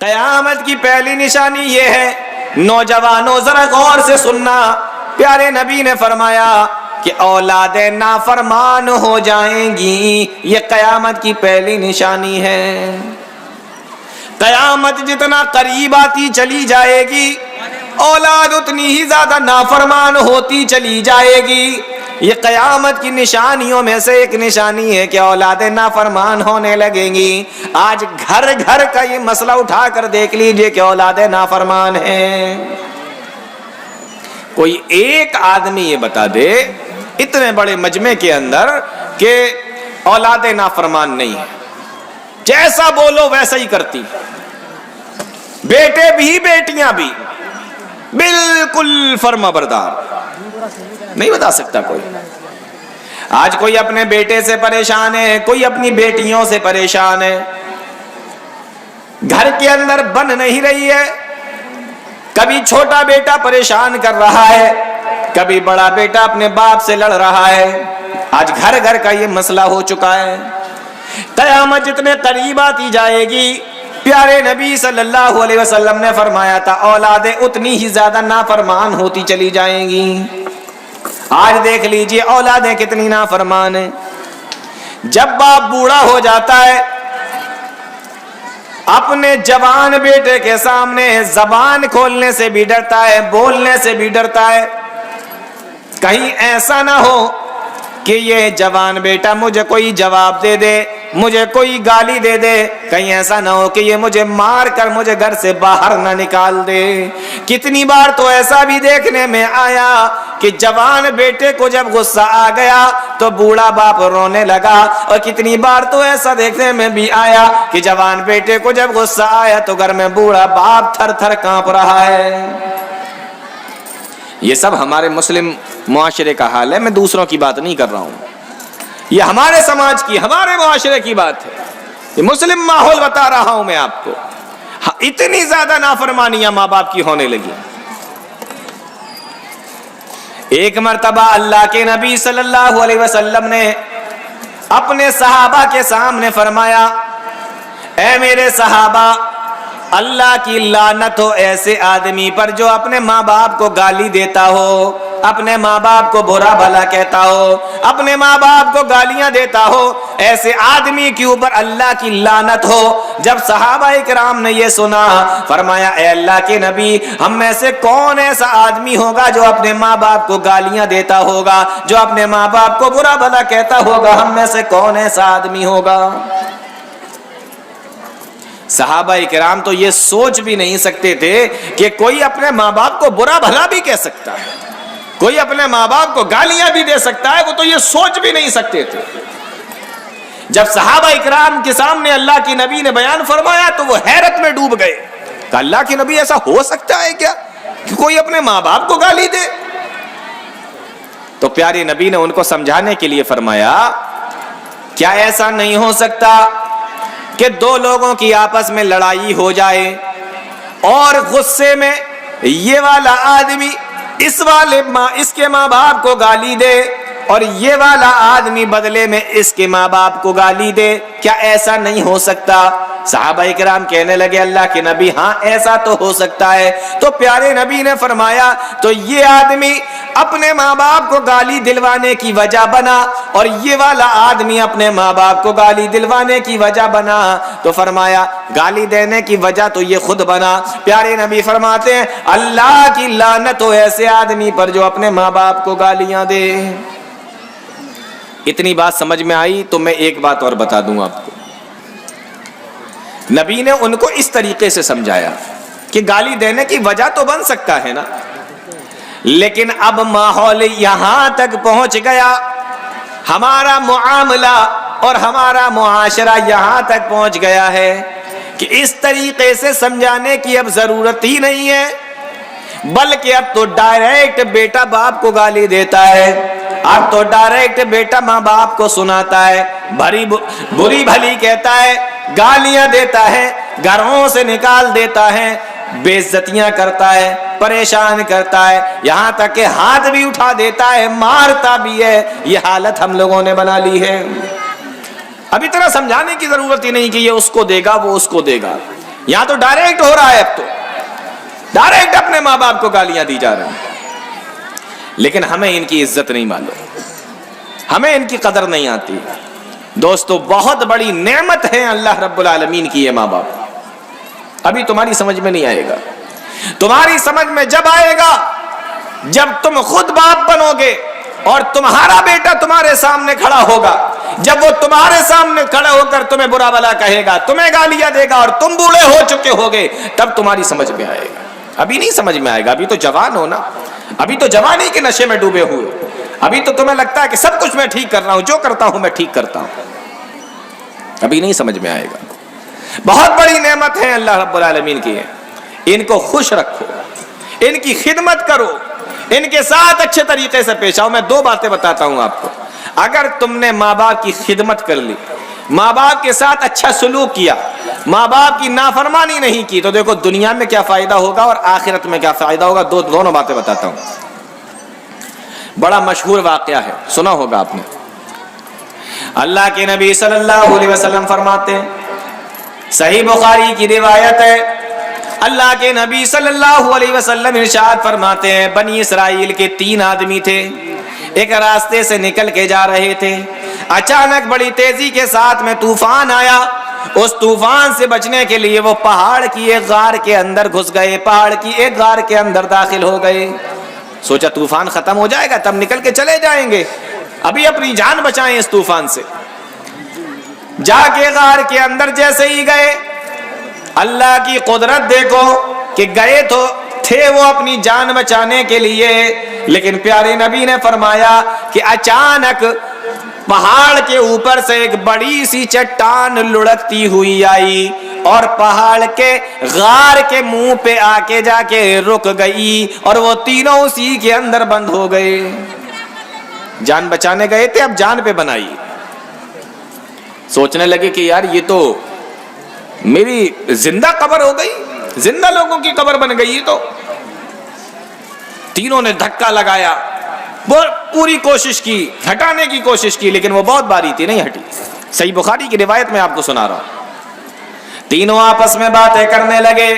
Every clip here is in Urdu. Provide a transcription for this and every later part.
قیامت کی پہلی نشانی یہ ہے، نوجوانوں ذرا غور سے سننا، پیارے نبی نے فرمایا کہ اولادیں نافرمان ہو جائیں گی، یہ قیامت کی پہلی نشانی ہے۔ قیامت جتنا قریب آتی چلی جائے گی، اولاد اتنی ہی زیادہ نافرمان ہوتی چلی جائے گی۔ یہ قیامت کی نشانیوں میں سے ایک نشانی ہے کہ اولادیں نافرمان ہونے لگیں گی۔ آج گھر گھر کا یہ مسئلہ اٹھا کر دیکھ لیجئے کہ اولادیں نافرمان ہیں۔ کوئی ایک آدمی یہ بتا دے اتنے بڑے مجمع کے اندر کہ اولادیں نافرمان نہیں ہیں، جیسا بولو ویسا ہی کرتی، بیٹے بھی بیٹیاں بھی بالکل فرما بردار، نہیں بتا سکتا کوئی۔ آج کوئی اپنے بیٹے سے پریشان ہے، کوئی اپنی بیٹیوں سے پریشان ہے، گھر کے اندر بن نہیں رہی ہے، کبھی چھوٹا بیٹا پریشان کر رہا ہے، کبھی بڑا بیٹا اپنے باپ سے لڑ رہا ہے۔ آج گھر گھر کا یہ مسئلہ ہو چکا ہے۔ قیامت جتنے قریب آتی جائے گی، پیارے نبی صلی اللہ علیہ وسلم نے فرمایا تھا اولادیں اتنی ہی زیادہ نافرمان ہوتی چلی جائیں گی۔ آج دیکھ لیجئے اولادیں کتنی نافرمان ہیں۔ جب باپ بوڑھا ہو جاتا ہے، اپنے جوان بیٹے کے سامنے زبان کھولنے سے بھی ڈرتا ہے، بولنے سے بھی ڈرتا ہے، کہیں ایسا نہ ہو کہ یہ جوان بیٹا مجھے کوئی جواب دے دے، مجھے کوئی گالی دے دے، کہیں ایسا نہ ہو کہ یہ مجھے مار کر مجھے گھر سے باہر نہ نکال دے۔ کتنی بار تو ایسا بھی دیکھنے میں آیا کہ جوان بیٹے کو جب غصہ آ گیا تو بوڑھا باپ رونے لگا، اور کتنی بار تو ایسا دیکھنے میں بھی آیا کہ جوان بیٹے کو جب غصہ آیا تو گھر میں بوڑھا باپ تھر تھر کانپ رہا ہے۔ یہ سب ہمارے مسلم معاشرے کا حال ہے، میں دوسروں کی بات نہیں کر رہا ہوں، یہ ہمارے سماج کی، ہمارے معاشرے کی بات ہے، یہ مسلم ماحول بتا رہا ہوں میں آپ کو۔ اتنی زیادہ نافرمانیاں ماں باپ کی ہونے لگی۔ ایک مرتبہ اللہ کے نبی صلی اللہ علیہ وسلم نے اپنے صحابہ کے سامنے فرمایا، اے میرے صحابہ، اللہ کی لعنت ہو ایسے آدمی پر جو اپنے ماں باپ کو گالی دیتا ہو، اپنے ماں باپ کو برا بھلا کہتا ہو، اپنے ماں باپ کو گالیاں دیتا ہو، ایسے آدمی کے اوپر اللہ کی لعنت ہو۔ جب صحابہ کرام نے یہ سنا، فرمایا اے اللہ کے نبی، ہم میں سے کون ایسا آدمی ہوگا جو اپنے ماں باپ کو گالیاں دیتا ہوگا، جو اپنے ماں باپ کو برا بھلا کہتا ہوگا، ہم میں سے کون ایسا آدمی ہوگا؟ صحابہ کرام تو یہ سوچ بھی نہیں سکتے تھے کہ کوئی اپنے ماں باپ کو برا بھلا بھی کہہ سکتا ہے، کوئی اپنے ماں باپ کو گالیاں بھی دے سکتا ہے، وہ تو یہ سوچ بھی نہیں سکتے تھے۔ جب صحابہ کرام کے سامنے اللہ کی نبی نے بیان فرمایا تو وہ حیرت میں ڈوب گئے کہ اللہ کی نبی ایسا ہو سکتا ہے کیا کہ کوئی اپنے ماں باپ کو گالی دے؟ تو پیارے نبی نے ان کو سمجھانے کے لیے فرمایا، کیا ایسا نہیں ہو سکتا کہ دو لوگوں کی آپس میں لڑائی ہو جائے اور غصے میں یہ والا آدمی اس کے ماں باپ کو گالی دے اور یہ والا آدمی بدلے میں اس کے ماں باپ کو گالی دے؟ کیا ایسا نہیں ہو سکتا؟ صحابہ کرام کہنے لگے اللہ کے نبی ہاں ایسا تو ہو سکتا ہے۔ تو پیارے نبی نے فرمایا تو یہ آدمی اپنے ماں باپ کو گالی دلوانے کی وجہ بنا اور یہ والا آدمی اپنے ماں باپ کو گالی دلوانے کی وجہ بنا، تو فرمایا گالی دینے کی وجہ تو یہ خود بنا۔ پیارے نبی فرماتے ہیں اللہ کی لعنت ہو ایسے آدمی پر جو اپنے ماں باپ کو گالیاں دے۔ اتنی بات سمجھ میں آئی تو میں ایک بات اور بتا دوں آپ کو۔ نبی نے ان کو اس طریقے سے سمجھایا کہ گالی دینے کی وجہ تو بن سکتا ہے نا، لیکن اب ماحول یہاں تک پہنچ گیا، ہمارا معاملہ اور ہمارا معاشرہ یہاں تک پہنچ گیا ہے کہ اس طریقے سے سمجھانے کی اب ضرورت ہی نہیں ہے، بلکہ اب تو ڈائریکٹ بیٹا باپ کو گالی دیتا ہے، اب تو ڈائریکٹ بیٹا ماں باپ کو سناتا ہے، بری بھلی کہتا ہے، گالیاں دیتا ہے، گھروں سے نکال دیتا ہے، بے عزتیاں کرتا ہے، پریشان کرتا ہے، یہاں تک کہ ہاتھ بھی اٹھا دیتا ہے، مارتا بھی ہے۔ یہ حالت ہم لوگوں نے بنا لی ہے۔ اب اتنا سمجھانے کی ضرورت ہی نہیں کہ یہ اس کو دے گا وہ اس کو دے گا، یہاں تو ڈائریکٹ ہو رہا ہے، اب تو ڈائریکٹ اپنے ماں باپ کو گالیاں دی جا رہی ہیں، لیکن ہمیں ان کی عزت نہیں معلوم، ہمیں ان کی قدر نہیں آتی۔ دوستو بہت بڑی نعمت ہے اللہ رب العالمین کی یہ ماں باپ۔ ابھی تمہاری سمجھ میں نہیں آئے گا، تمہاری سمجھ میں جب آئے گا جب تم خود باپ بنو گے اور تمہارا بیٹا تمہارے سامنے کھڑا ہوگا، جب وہ تمہارے سامنے کھڑا ہو کر تمہیں برا بھلا کہے گا، تمہیں گالیاں دے گا اور تم بوڑھے ہو چکے ہوگے، تب تمہاری سمجھ میں آئے گا۔ ابھی نہیں سمجھ میں آئے گا، ابھی تو جوان ہو نا، ابھی تو جوانی کے نشے میں ڈوبے ہوئے، ابھی تو تمہیں لگتا ہے کہ سب کچھ میں ٹھیک کر رہا ہوں، جو کرتا ہوں میں ٹھیک کرتا ہوں، ابھی نہیں سمجھ میں آئے گا۔ بہت بڑی نعمت ہے اللہ رب العالمین کی، ان کو خوش رکھو، ان کی خدمت کرو، ان کے ساتھ اچھے طریقے سے پیش آؤ۔ میں دو باتیں بتاتا ہوں آپ کو، اگر تم نے ماں باپ کی خدمت کر لی، ماں باپ کے ساتھ اچھا سلوک کیا، ماں باپ کی نافرمانی نہیں کی، تو دیکھو دنیا میں کیا فائدہ ہوگا اور آخرت میں کیا فائدہ ہوگا۔ دونوں باتیں بتاتا ہوں۔ بڑا مشہور واقعہ ہے، سنا ہوگا آپ نے۔ اللہ کے نبی صلی اللہ علیہ وسلم فرماتے ہیں، صحیح بخاری کی روایت ہے، اللہ کے نبی صلی اللہ علیہ وسلم ارشاد فرماتے ہیں، بنی اسرائیل کے 3 آدمی تھے، ایک راستے سے نکل کے جا رہے تھے، اچانک بڑی تیزی کے ساتھ میں طوفان آیا، اس طوفان سے بچنے کے لیے وہ پہاڑ کی ایک غار کے اندر گھس گئے، پہاڑ کی ایک غار کے اندر داخل ہو گئے۔ سوچا طوفان ختم ہو جائے گا تب نکل کے چلے جائیں گے، ابھی اپنی جان بچائیں اس طوفان سے۔ جا کے غار کے اندر جیسے ہی گئے، اللہ کی قدرت دیکھو کہ گئے تو تھے وہ اپنی جان بچانے کے لیے، لیکن پیارے نبی نے فرمایا کہ اچانک پہاڑ کے اوپر سے ایک بڑی سی چٹان لڑکتی ہوئی آئی اور پہاڑ کے غار کے منہ پہ آ کے جا کے رک گئی، اور وہ تینوں اسی کے اندر بند ہو گئے۔ جان بچانے گئے تھے، اب جان پہ بنائی، سوچنے لگے کہ یار یہ تو میری زندہ قبر ہو گئی، زندہ لوگوں کی قبر بن گئی۔ تو تینوں نے دھکا لگایا، پوری کوشش کی، ہٹانے کی کوشش کی، لیکن وہ بہت باری تھی، نہیں ہٹی۔ صحیح بخاری کی روایت میں آپ کو سنا رہا ہوں۔ تینوں آپس میں باتیں کرنے لگے،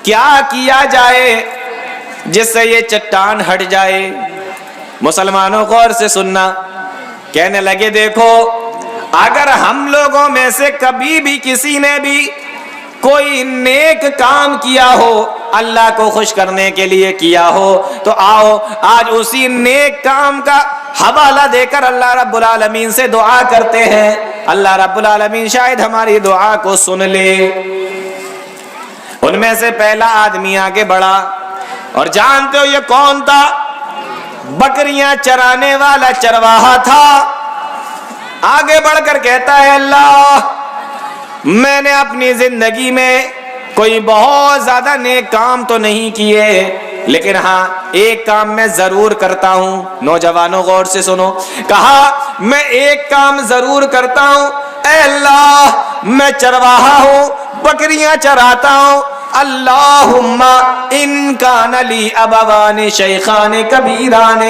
کیا کیا جائے جس سے یہ چٹان ہٹ جائے۔ مسلمانوں غور سے سننا، کہنے لگے دیکھو اگر ہم لوگوں میں سے کبھی بھی کسی نے بھی کوئی نیک کام کیا ہو، اللہ کو خوش کرنے کے لیے کیا ہو، تو آؤ آج اسی نیک کام کا حوالہ دے کر اللہ رب العالمین سے دعا کرتے ہیں، اللہ رب العالمین شاید ہماری دعا کو سن لے۔ ان میں سے پہلا آدمی آگے بڑھا، اور جانتے ہو یہ کون تھا؟ بکریاں چرانے والا چرواہا تھا۔ آگے بڑھ کر کہتا ہے اللہ میں نے اپنی زندگی میں کوئی بہت زیادہ نیک کام تو نہیں کیے، لیکن ہاں ایک کام میں ضرور کرتا ہوں۔ نوجوانوں غور سے سنو، کہا میں ایک کام ضرور کرتا ہوں، اے اللہ میں چرواہا ہوں، بکریاں چراتا ہوں، اللہم ان کان لی ابوان شیخان کبیران،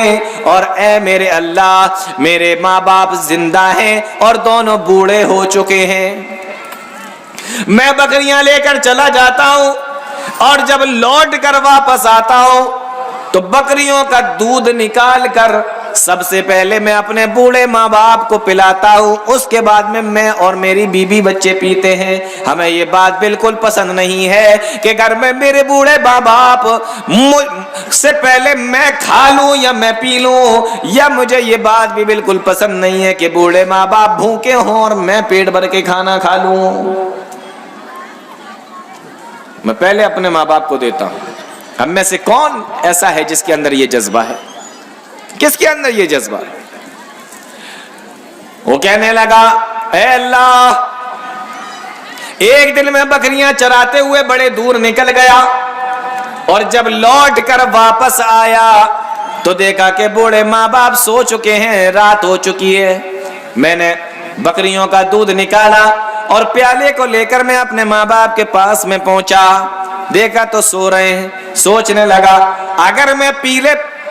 اور اے میرے اللہ میرے ماں باپ زندہ ہیں اور دونوں بوڑھے ہو چکے ہیں، میں بکریاں لے کر چلا جاتا ہوں اور جب لوٹ کر واپس آتا ہوں تو بکریوں کا دودھ نکال کر سب سے پہلے میں اپنے بوڑھے ماں باپ کو پلاتا ہوں، اس کے بعد میں اور میری بیوی بچے پیتے ہیں۔ ہمیں یہ بات بالکل پسند نہیں ہے کہ گھر میں میرے بوڑھے ماں باپ سے پہلے میں کھا لوں یا میں پی لوں، یا مجھے یہ بات بھی بالکل پسند نہیں ہے کہ بوڑھے ماں باپ بھوکے ہوں اور میں پیٹ بھر کے کھانا کھا لوں۔ میں پہلے اپنے ماں باپ کو دیتا ہوں۔ ہم میں سے کون ایسا ہے جس کے اندر یہ جذبہ ہے؟ کس کے اندر یہ جذبہ ہے؟ وہ کہنے لگا اے اللہ، ایک دن میں بکریاں چراتے ہوئے بڑے دور نکل گیا اور جب لوٹ کر واپس آیا تو دیکھا کہ بوڑھے ماں باپ سو چکے ہیں، رات ہو چکی ہے۔ میں نے بکریوں کا دودھ نکالا اور پیالے کو لے کر میں اپنے ماں باپ کے پاس میں پہنچا، دیکھا تو سو رہے ہیں۔ سوچنے لگا اگر میں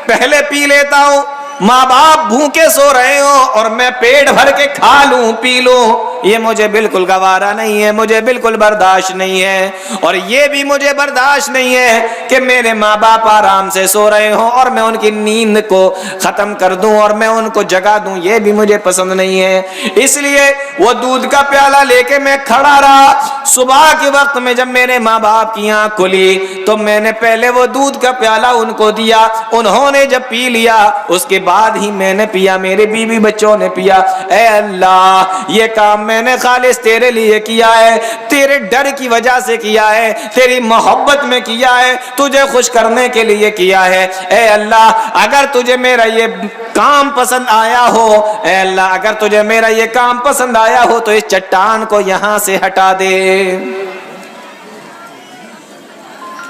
پہلے پی لیتا ہوں، ماں باپ بھوکے سو رہے ہوں اور میں پیٹ بھر کے کھا لوں پی لوں، یہ مجھے بالکل گوارا نہیں ہے، مجھے بالکل برداشت نہیں ہے، اور یہ بھی مجھے برداشت نہیں ہے کہ میرے ماں باپ آرام سے سو رہے ہوں اور میں ان کی نیند کو ختم کر دوں اور میں ان کو جگا دوں، یہ بھی مجھے پسند نہیں ہے۔ اس لیے وہ دودھ کا پیالہ لے کے میں کھڑا رہا۔ صبح کے وقت میں جب میرے ماں باپ کی آنکھ کھلی تو میں نے پہلے وہ دودھ کا پیالہ ان کو دیا، انہوں نے جب پی لیا اس کے بعد ہی میں نے پیا، میرے بیوی بچوں نے پیا۔ اے اللہ، یہ کام میں نے خالص تیرے لیے کیا ہے، تیرے ڈر کی وجہ سے کیا ہے، تیری محبت میں کیا ہے، تجھے خوش کرنے کے لیے کیا ہے۔ اے اللہ، اگر تجھے میرا یہ کام پسند آیا ہو، اے اللہ اگر تجھے میرا یہ کام پسند آیا ہو تو اس چٹان کو یہاں سے ہٹا دے۔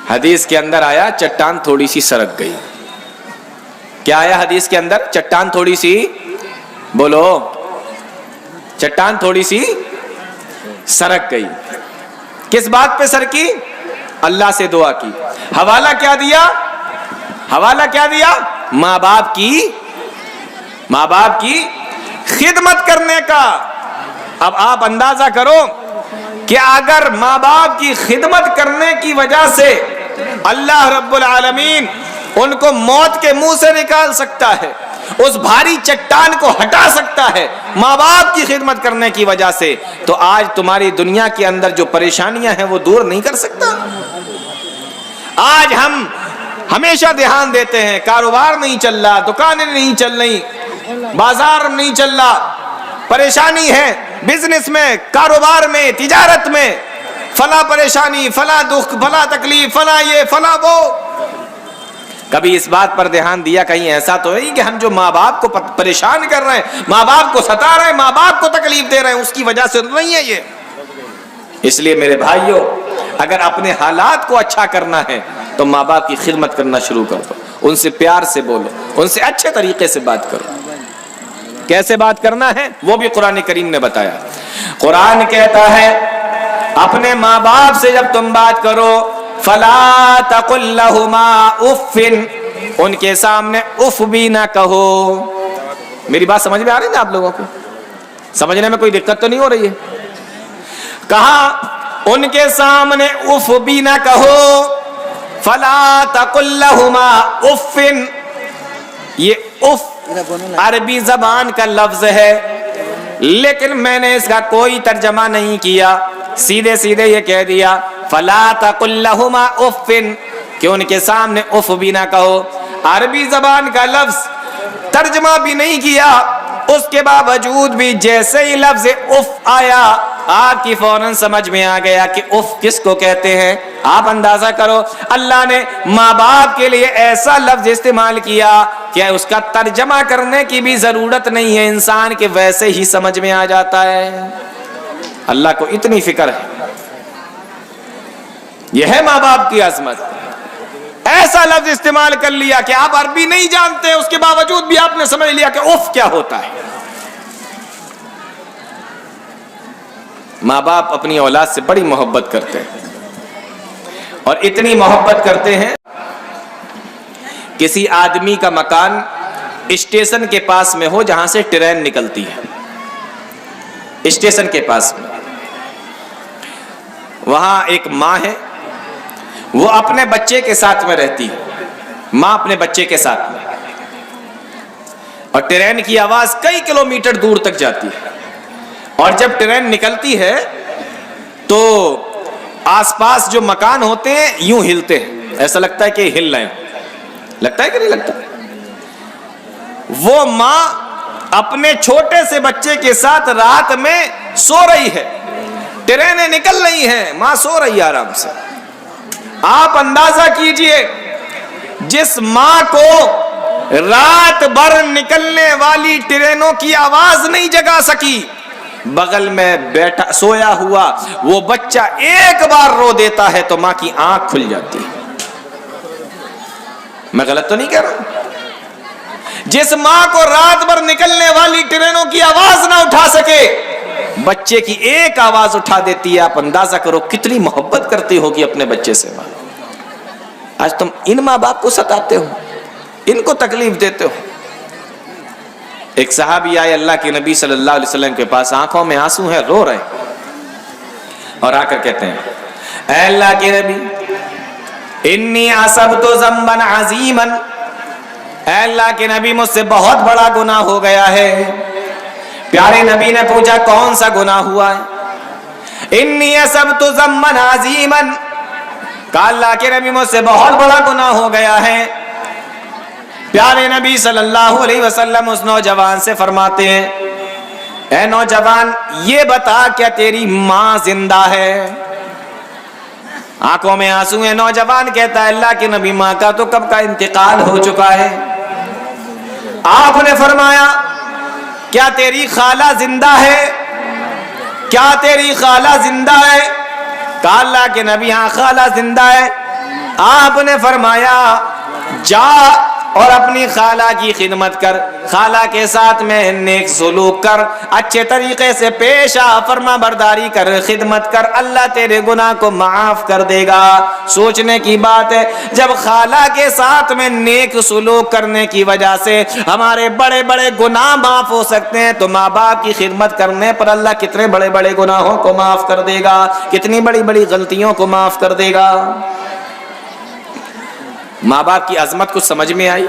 حدیث کے اندر آیا چٹان تھوڑی سی سرک گئی۔ کیا آیا حدیث کے اندر؟ چٹان تھوڑی سی، بولو، چٹان تھوڑی سی سرک گئی۔ کس بات پہ سرکی؟ اللہ سے دعا کی۔ حوالہ کیا دیا؟ حوالہ کیا دیا؟ ماں باپ کی خدمت کرنے کا۔ اب آپ اندازہ کرو کہ اگر ماں باپ کی خدمت کرنے کی وجہ سے اللہ رب العالمین ان کو موت کے منہ سے نکال سکتا ہے، اس بھاری چٹان کو ہٹا سکتا ہے ماں باپ کی خدمت کرنے کی وجہ سے، تو آج تمہاری دنیا کے اندر جو پریشانیاں ہیں وہ دور نہیں کر سکتا؟ آج ہم ہمیشہ دھیان دیتے ہیں کاروبار نہیں چل رہا، دکانیں نہیں چل رہی، بازار نہیں چل رہا، پریشانی ہے بزنس میں، کاروبار میں، تجارت میں، فلاں پریشانی، فلاں دکھ، فلاں تکلیف، فلاں یہ، فلاں وہ۔ کبھی اس بات پر دھیان دیا کہیں ایسا تو نہیں کہ ہم جو ماں باپ کو پریشان کر رہے ہیں، ماں باپ کو ستا رہے ہیں، ماں باپ کو تکلیف دے رہے ہیں، اس کی وجہ سے نہیں ہے یہ۔ اس لیے میرے بھائیوں، اگر اپنے حالات کو اچھا کرنا ہے تو ماں باپ کی خدمت کرنا شروع کر دو، ان سے پیار سے بولو، ان سے اچھے طریقے سے بات کرو۔ کیسے بات کرنا ہے وہ بھی قرآن کریم نے بتایا۔ قرآن کہتا ہے اپنے ماں باپ سے جب تم بات کرو فَلَا تَقُلْ لَهُمَا اُفٍّ، ان کے سامنے اف بھی نہ کہو۔ میری بات سمجھ میں آ رہی ہے نا آپ لوگوں کو؟ سمجھنے میں کوئی دقت تو نہیں ہو رہی ہے؟ کہا ان کے سامنے اف بھی نہ کہو، فَلَا تَقُلْ لَهُمَا اُفٍّ۔ یہ اف عربی زبان کا لفظ ہے، لیکن میں نے اس کا کوئی ترجمہ نہیں کیا، سیدھے سیدھے یہ کہہ دیا فَلَا تَقُلْ لَهُمَا اُفٍّ، کہ ان کے سامنے اف بھی نہ کہو۔ عربی زبان کا لفظ ترجمہ بھی نہیں کیا، اس کے باوجود بھی جیسے ہی لفظ اف آیا آپ کی فوراً سمجھ میں آ گیا کہ اف کس کو کہتے ہیں۔ آپ اندازہ کرو، اللہ نے ماں باپ کے لیے ایسا لفظ استعمال کیا کہ اس کا ترجمہ کرنے کی بھی ضرورت نہیں ہے، انسان کے ویسے ہی سمجھ میں آ جاتا ہے۔ اللہ کو اتنی فکر ہے، یہ ہے ماں باپ کی عظمت۔ ایسا لفظ استعمال کر لیا کہ آپ عربی نہیں جانتے، اس کے باوجود بھی آپ نے سمجھ لیا کہ اف کیا ہوتا ہے۔ ماں باپ اپنی اولاد سے بڑی محبت کرتے ہیں، اور اتنی محبت کرتے ہیں، کسی آدمی کا مکان اسٹیشن کے پاس میں ہو جہاں سے ٹرین نکلتی ہے، اسٹیشن کے پاس میں، وہاں ایک ماں ہے، وہ اپنے بچے کے ساتھ میں رہتی ہے، ماں اپنے بچے کے ساتھ میں، اور ٹرین کی آواز کئی کلومیٹر دور تک جاتی ہے، اور جب ٹرین نکلتی ہے تو آس پاس جو مکان ہوتے ہیں یوں ہلتے ہیں، ایسا لگتا ہے کہ ہل رہے ہیں، لگتا ہے کہ نہیں لگتا؟ وہ ماں اپنے چھوٹے سے بچے کے ساتھ رات میں سو رہی ہے، ٹرینیں نکل رہی ہیں، ماں سو رہی ہے آرام سے۔ آپ اندازہ کیجئے، جس ماں کو رات بھر نکلنے والی ٹرینوں کی آواز نہیں جگا سکی، بغل میں بیٹھا سویا ہوا وہ بچہ ایک بار رو دیتا ہے تو ماں کی آنکھ کھل جاتی ہے۔ میں غلط تو نہیں کہہ رہا ہوں؟ جس ماں کو رات بھر نکلنے والی ٹرینوں کی آواز نہ اٹھا سکے، بچے کی ایک آواز اٹھا دیتی ہے، آپ اندازہ کرو کتنی محبت کرتی ہوگی اپنے بچے سے ماں۔ آج تم ان ماں باپ کو ستاتے ہو، ان کو تکلیف دیتے ہو۔ ایک صحابی آئے اللہ کے نبی صلی اللہ علیہ وسلم کے پاس، آنکھوں میں آنسو ہے، رو رہے اور آ کر کہتے ہیں اے اللہ کے نبی انی اصبت ذنبا عظیما، اے اللہ کے نبی مجھ سے بہت بڑا گناہ ہو گیا ہے۔ پیارے نبی نے پوچھا کون سا گناہ ہوا ہے؟ انی اصبت ذنبا عظیما، کہا اللہ کے نبی مجھ سے بہت بڑا گناہ ہو گیا ہے۔ پیارے نبی صلی اللہ علیہ وسلم اس نوجوان سے فرماتے ہیں اے نوجوان یہ بتا کیا تیری ماں زندہ ہے؟ آنکھوں میں آنسو ہیں، نوجوان کہتا ہے اللہ کے نبی ماں کا تو کب کا انتقال ہو چکا ہے۔ آپ نے فرمایا کیا تیری خالہ زندہ ہے؟ کیا تیری خالہ زندہ ہے؟ کہا اللہ کے نبی ہاں خالہ زندہ ہے۔ آپ نے فرمایا جا اور اپنی خالہ کی خدمت کر، خالہ کے ساتھ میں نیک سلوک کر، اچھے طریقے سے پیش آ، فرما برداری کر، خدمت کر، اللہ تیرے گناہ کو معاف کر دے گا۔ سوچنے کی بات ہے جب خالہ کے ساتھ میں نیک سلوک کرنے کی وجہ سے ہمارے بڑے بڑے گناہ معاف ہو سکتے ہیں، تو ماں باپ کی خدمت کرنے پر اللہ کتنے بڑے بڑے گناہوں کو معاف کر دے گا، کتنی بڑی بڑی غلطیوں کو معاف کر دے گا۔ ماں باپ کی عظمت کچھ سمجھ میں آئی؟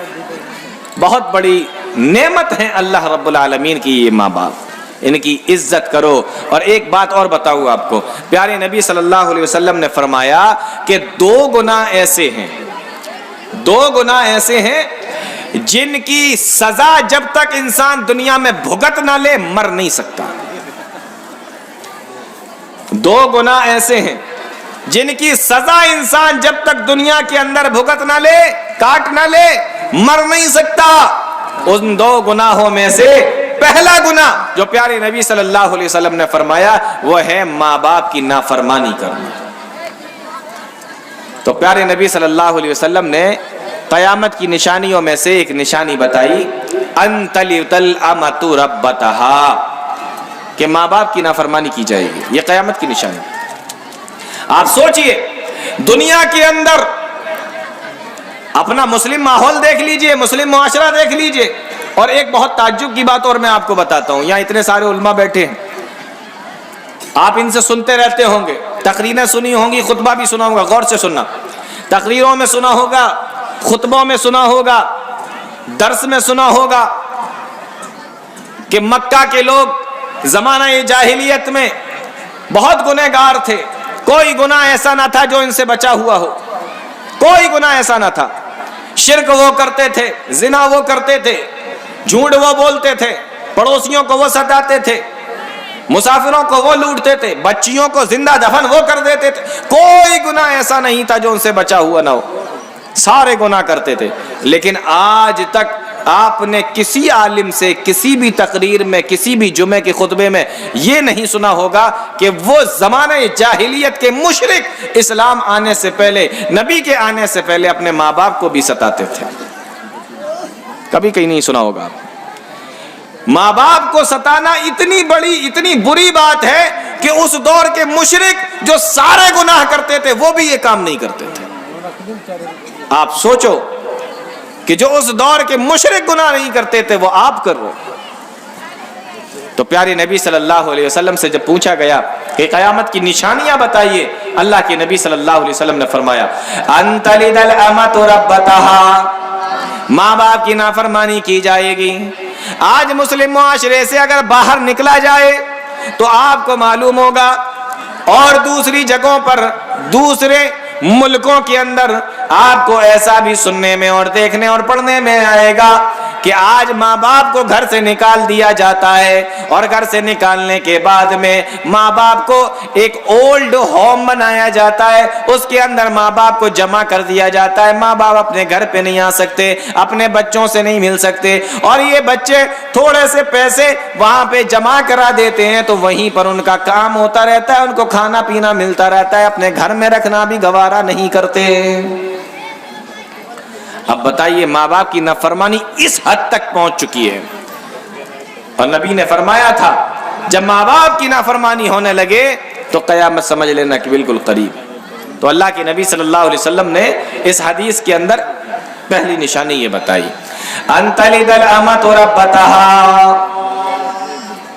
بہت بڑی نعمت ہے اللہ رب العالمین کی یہ ماں باپ، ان کی عزت کرو۔ اور ایک بات اور بتاؤں آپ کو، پیارے نبی صلی اللہ علیہ وسلم نے فرمایا کہ دو گناہ ایسے ہیں جن کی سزا جب تک انسان دنیا میں بھگت نہ لے مر نہیں سکتا۔ دو گناہ ایسے ہیں جن کی سزا انسان جب تک دنیا کے اندر بھگت نہ لے، کاٹ نہ لے، مر نہیں سکتا۔ ان دو گناہوں میں سے پہلا گناہ جو پیارے نبی صلی اللہ علیہ وسلم نے فرمایا وہ ہے ماں باپ کی نافرمانی کرنا۔ تو پیارے نبی صلی اللہ علیہ وسلم نے قیامت کی نشانیوں میں سے ایک نشانی بتائی، ان تلد الامۃ ربتہا، کہ ماں باپ کی نافرمانی کی جائے گی، یہ قیامت کی نشانی۔ آپ سوچئے دنیا کے اندر اپنا مسلم ماحول دیکھ لیجئے، مسلم معاشرہ دیکھ لیجئے، اور ایک بہت تعجب کی بات اور میں آپ کو بتاتا ہوں، یہاں اتنے سارے علماء بیٹھے ہیں، آپ ان سے سنتے رہتے ہوں گے، تقریریں سنی ہوں گی، خطبہ بھی سنا ہوگا، غور سے سننا، تقریروں میں سنا ہوگا، خطبوں میں سنا ہوگا، درس میں سنا ہوگا کہ مکہ کے لوگ زمانہ جاہلیت میں بہت گنہگار تھے، کوئی گناہ ایسا نہ تھا جو ان سے بچا ہوا ہو، کوئی گناہ ایسا نہ تھا، شرک وہ کرتے تھے، زنا وہ کرتے تھے، جھوٹ وہ بولتے تھے، پڑوسیوں کو وہ ستاتے تھے، مسافروں کو وہ لوٹتے تھے، بچیوں کو زندہ دفن وہ کر دیتے تھے، کوئی گناہ ایسا نہیں تھا جو ان سے بچا ہوا نہ ہو، سارے گناہ کرتے تھے۔ لیکن آج تک آپ نے کسی عالم سے کسی بھی تقریر میں، کسی بھی جمعے کے خطبے میں یہ نہیں سنا ہوگا کہ وہ زمانہ جاہلیت کے مشرک اسلام آنے سے پہلے، نبی کے آنے سے پہلے اپنے ماں باپ کو بھی ستاتے تھے، کبھی کہیں نہیں سنا ہوگا۔ ماں باپ کو ستانا اتنی بری بات ہے کہ اس دور کے مشرک جو سارے گناہ کرتے تھے وہ بھی یہ کام نہیں کرتے تھے۔ آپ سوچو کہ جو اس دور کے مشرک گناہ نہیں کرتے تھے وہ آپ کر رہے۔ تو پیارے نبی صلی اللہ علیہ وسلم سے جب پوچھا گیا کہ قیامت کی نشانیاں بتائیے، اللہ کے نبی صلی اللہ علیہ وسلم نے فرمایا ان تلد الامۃ ربتہا، ماں باپ کی نافرمانی کی جائے گی۔ آج مسلم معاشرے سے اگر باہر نکلا جائے تو آپ کو معلوم ہوگا، اور دوسری جگہوں پر، دوسرے ملکوں کے اندر آپ کو ایسا بھی سننے میں اور دیکھنے اور پڑھنے میں آئے گا کہ آج ماں باپ کو گھر سے نکال دیا جاتا ہے، اور گھر سے نکالنے کے بعد میں ماں باپ کو ایک اولڈ ہوم بنایا جاتا ہے، اس کے اندر ماں باپ کو جمع کر دیا جاتا ہے۔ ماں باپ اپنے گھر پہ نہیں آ سکتے، اپنے بچوں سے نہیں مل سکتے، اور یہ بچے تھوڑے سے پیسے وہاں پہ جمع کرا دیتے ہیں تو وہیں پر ان کا کام ہوتا رہتا ہے، ان کو کھانا پینا ملتا رہتا ہے، اپنے گھر میں رکھنا بھی گوارا نہیں کرتے۔ اب بتائیے ماں باپ کی نافرمانی اس حد تک پہنچ چکی ہے، اور نبی نے فرمایا تھا جب ماں باپ کی نافرمانی ہونے لگے تو قیامت سمجھ لینا کہ بالکل قریب۔ تو اللہ کے نبی صلی اللہ علیہ وسلم نے اس حدیث کے اندر پہلی نشانی یہ بتائی۔ انتلد الامۃ ربتہا،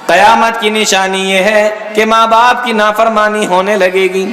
قیامت کی نشانی یہ ہے کہ ماں باپ کی نافرمانی ہونے لگے گی.